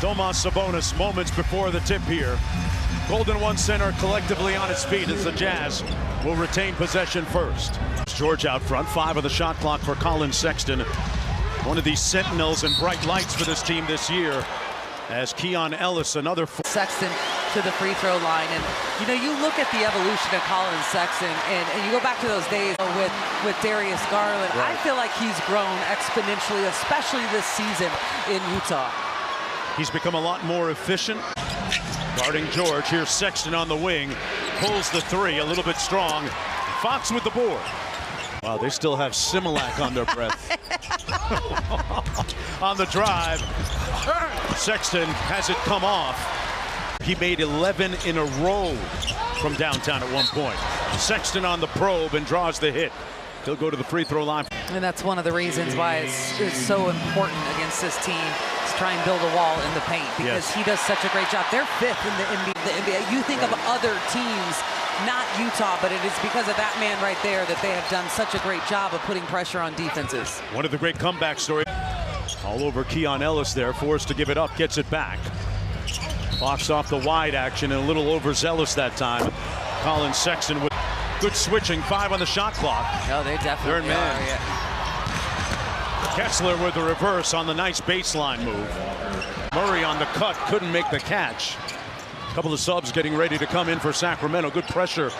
Domas Sabonis moments before the tip here. Golden One Center collectively on its feet as the Jazz will retain possession first. George out front, 5 on the shot clock for Collin Sexton. One of these sentinels and bright lights for this team this year. As Keon Ellis, another Sexton to the free throw line, and you know, you look at the evolution of Collin Sexton, and you go back to those days with Darius Garland. Right. I feel like he's grown exponentially, especially this season in Utah. He's become a lot more efficient. Guarding George, here's Sexton on the wing, pulls the 3, a little bit strong. Fox with the board. Wow, they still have Similac on their breath. On the drive, Sexton has it come off. He made 11 in a row from downtown at one point. Sexton on the probe and draws the hit. He'll go to the free throw line. And that's one of the reasons why it's so important against this team to try and build a wall in the paint, because he does such a great job. They're 5th in the NBA. You think of other teams, not Utah, but it is because of that man right there that they have done such a great job of putting pressure on defenses. One of the great comeback stories. All over Keon Ellis there, forced to give it up, gets it back. Fox off the wide action and a little overzealous that time. Collin Sexton with good switching, 5 on the shot clock. Oh, they definitely are, yeah. Kessler with the reverse on the nice baseline move. Murray on the cut, couldn't make the catch. A couple of subs getting ready to come in for Sacramento. Good pressure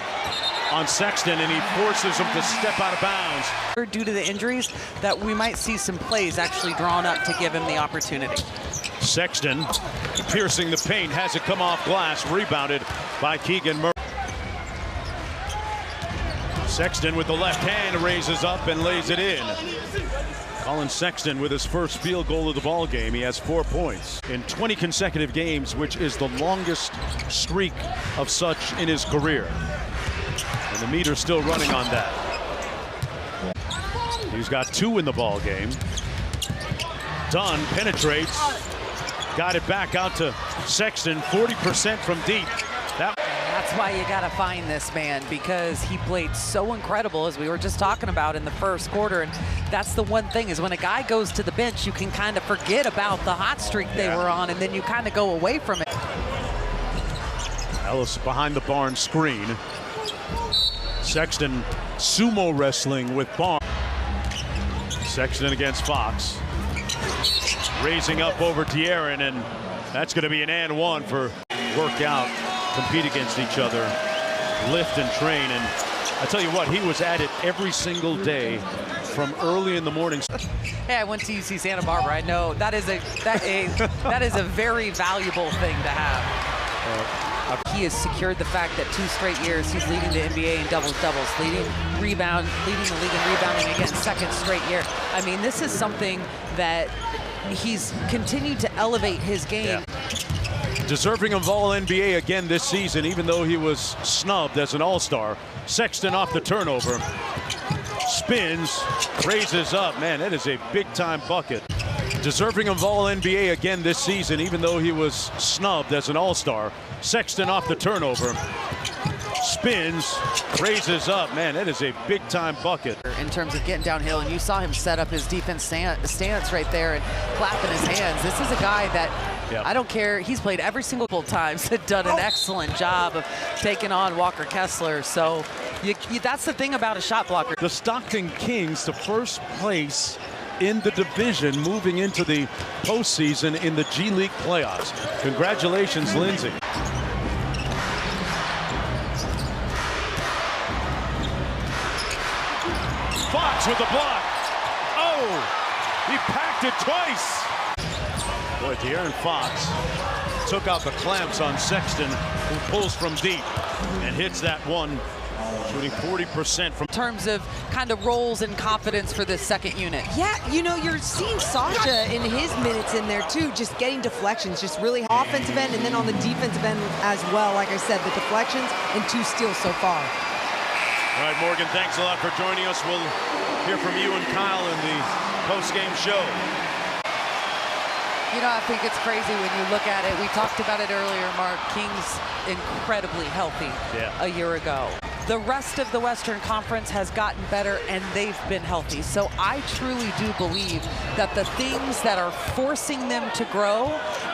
on Sexton, and he forces him to step out of bounds. Due to the injuries, that we might see some plays actually drawn up to give him the opportunity. Sexton piercing the paint, has it come off glass, rebounded by Keegan Murray. Sexton with the left hand raises up and lays it in. Collin Sexton with his first field goal of the ball game. He has 4 points in 20 consecutive games, which is the longest streak of such in his career. And the meter's still running on that. He's got 2 in the ball game. Dunn penetrates, got it back out to Sexton, 40% from deep. That's why you got to find this man, because he played so incredible, as we were just talking about, in the first quarter. And that's the one thing, is when a guy goes to the bench, you can kind of forget about the hot streak they were on, and then you kind of go away from it. Ellis behind the Barnes screen. Sexton sumo wrestling with Barnes. Sexton against Fox. Raising up over De'Aaron, and that's going to be an and one for work out, compete against each other, lift and train. And I tell you what, he was at it every single day from early in the morning. Hey, I went to UC Santa Barbara. I know that is a very valuable thing to have. He has secured the fact that 2 straight years he's leading the NBA in doubles-doubles, leading the league in rebounding again, 2nd straight year. I mean, this is something that he's continued to elevate his game. Deserving of All-NBA again this season, even though he was snubbed as an All-Star. Sexton off the turnover. Spins, raises up. Man, that is a big-time bucket. Deserving of All-NBA again this season, even though he was snubbed as an All-Star. Sexton off the turnover. Spins, raises up. Man, that is a big-time bucket. In terms of getting downhill, and you saw him set up his defense stance right there and clapping his hands. This is a guy that, I don't care, he's played every single times, done an excellent job of taking on Walker Kessler. So that's the thing about a shot blocker. The Stockton Kings to first place in the division, moving into the postseason in the G League playoffs. Congratulations, Lindsay. Fox with the block. Oh, he packed it twice. Boy, De'Aaron Fox took out the clamps on Sexton, who pulls from deep and hits that one, shooting 40% from. In terms of kind of roles and confidence for this second unit. Yeah, you know, you're seeing Sasha in his minutes in there too, just getting deflections, just really offensive end, and then on the defensive end as well. Like I said, the deflections and 2 steals so far. All right, Morgan, thanks a lot for joining us. We'll hear from you and Kyle in the post-game show. You know, I think it's crazy when you look at it. We talked about it earlier, Mark. Kings incredibly healthy a year ago. The rest of the Western Conference has gotten better, and they've been healthy. So I truly do believe that the things that are forcing them to grow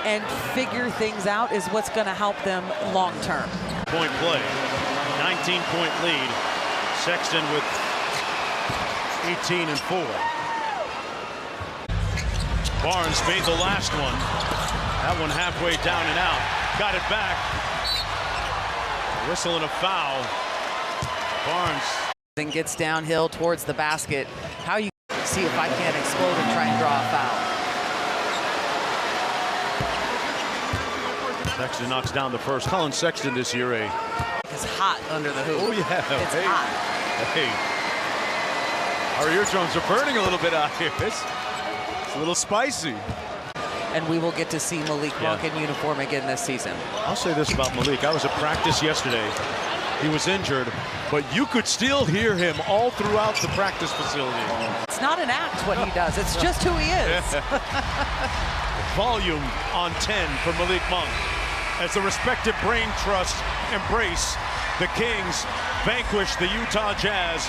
and figure things out is what's going to help them long term. Point play, 19-point lead. Sexton with 18 and 4. Barnes made the last one. That one halfway down and out. Got it back. A whistle and a foul. Barnes. Then gets downhill towards the basket. How you see if I can't explode and try and draw a foul. Sexton knocks down the first. Collin Sexton this year, It's hot under the hoop. Oh yeah, It's hot. Hey, our eardrums are burning a little bit out here. It's a little spicy. And we will get to see Malik Monk in uniform again this season. I'll say this about Malik. I was at practice yesterday. He was injured, but you could still hear him all throughout the practice facility. It's not an act what he does. It's just who he is. Volume on 10 for Malik Monk. As the respective brain trust embrace, the Kings vanquish the Utah Jazz.